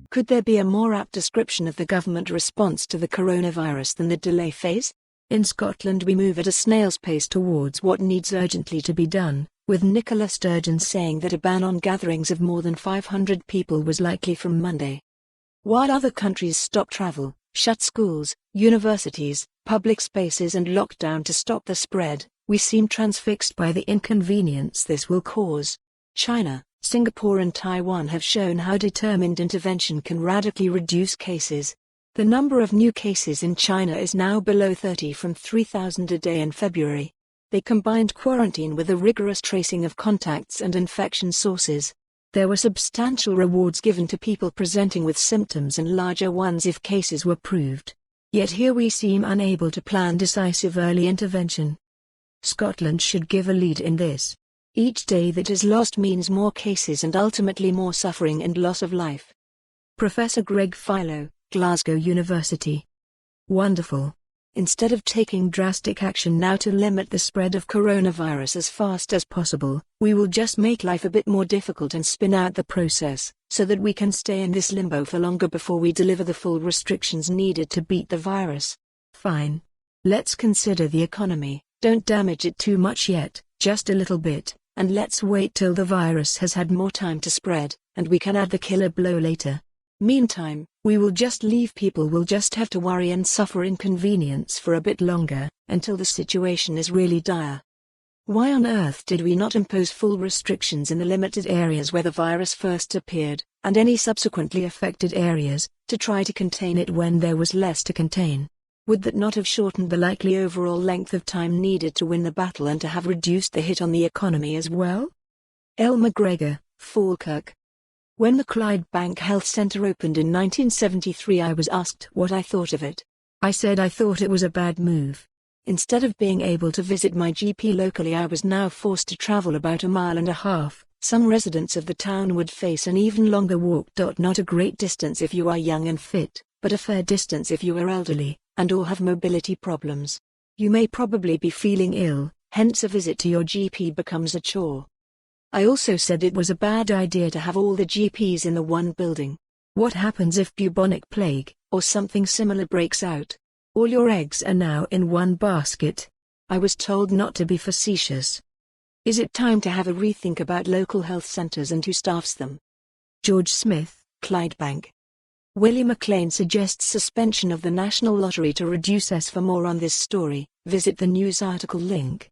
Could there be a more apt description of the government response to the coronavirus than the delay phase? In Scotland we move at a snail's pace towards what needs urgently to be done, with Nicola Sturgeon saying that a ban on gatherings of more than 500 people was likely from Monday. While other countries stop travel, shut schools, universities, public spaces and lock down to stop the spread, we seem transfixed by the inconvenience this will cause. China, Singapore and Taiwan have shown how determined intervention can radically reduce cases. The number of new cases in China is now below 30 from 3,000 a day in February. They combined quarantine with a rigorous tracing of contacts and infection sources. There were substantial rewards given to people presenting with symptoms and larger ones if cases were proved. Yet here we seem unable to plan decisive early intervention. Scotland should give a lead in this. Each day that is lost means more cases and ultimately more suffering and loss of life. Professor Greg Philo, Glasgow University. Wonderful. Instead of taking drastic action now to limit the spread of coronavirus as fast as possible, we will just make life a bit more difficult and spin out the process, so that we can stay in this limbo for longer before we deliver the full restrictions needed to beat the virus. Fine. Let's consider the economy. Don't damage it too much yet, just a little bit, and let's wait till the virus has had more time to spread, and we can add the killer blow later. Meantime, we will just leave people will just have to worry and suffer inconvenience for a bit longer, until the situation is really dire. Why on earth did we not impose full restrictions in the limited areas where the virus first appeared, and any subsequently affected areas, to try to contain it when there was less to contain? Would that not have shortened the likely overall length of time needed to win the battle and to have reduced the hit on the economy as well? L. McGregor, Falkirk. When the Clydebank Health Centre opened in 1973, I was asked what I thought of it. I said I thought it was a bad move. Instead of being able to visit my GP locally, I was now forced to travel about 1.5 miles. Some residents of the town would face an even longer walk. Not a great distance if you are young and fit, but a fair distance if you are elderly, and or have mobility problems. You may probably be feeling ill, hence a visit to your GP becomes a chore. I also said it was a bad idea to have all the GPs in the one building. What happens if bubonic plague, or something similar breaks out? All your eggs are now in one basket. I was told not to be facetious. Is it time to have a rethink about local health centres and who staffs them? George Smith, Clydebank. Willie McLean suggests suspension of the National Lottery to reduce S. For more on this story, visit the news article link.